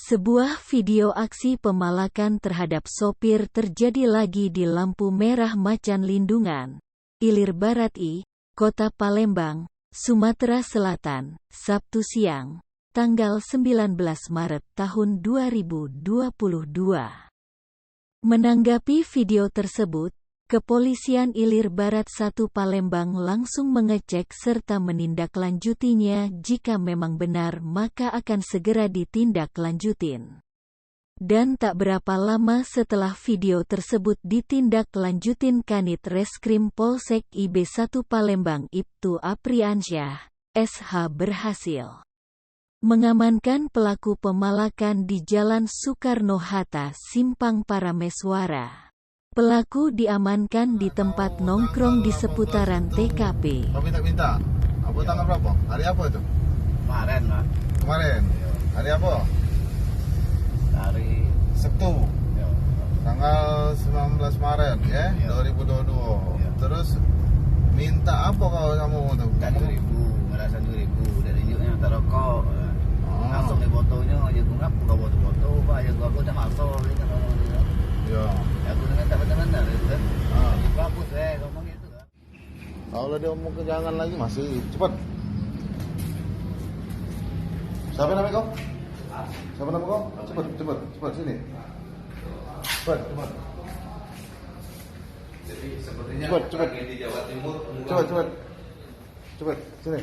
Sebuah video aksi pemalakan terhadap sopir terjadi lagi di lampu merah Macan Lindungan, Ilir Barat I, Kota Palembang, Sumatera Selatan, Sabtu siang, tanggal 19 Maret tahun 2022. Menanggapi video tersebut, Kepolisian Ilir Barat I Palembang langsung mengecek serta menindaklanjutinya. Jika memang benar maka akan segera ditindaklanjutin. Dan tak berapa lama setelah video tersebut ditindaklanjutin, Kanit Reskrim Polsek IB 1 Palembang Ibtu Apriansyah, SH berhasil mengamankan pelaku pemalakan di Jalan Soekarno-Hatta Simpang Parameswara. Pelaku diamankan di tempat nongkrong di seputaran TKP. Kau minta. Apa tanggal berapa? Hari apa itu? Kemarin, Pak. Kemarin? Hari apa? Hari Sabtu. ya, Tanggal 19 Maret ya, Ya. 2022. Ya. Terus minta apa kamu tuh? kan 2000, ngerasain 2000 dari tunjuknya tak rokok. Oh. Langsung di fotonya aja gue ngap buka foto-foto, Pak. Ya gua udah masuk ini kan ngomong gitu. Ya. Ya aku dengan tak benar-benar gitu kan. Ah. Bagus ngomong gitu kan. Kalau dia ngomong kejangan lagi masih cepat. Siapa nama kau? Siapa nama kau? Cepat sini. Cepat. Jadi sepertinya Cepat. di Jawa Timur Cepat sini.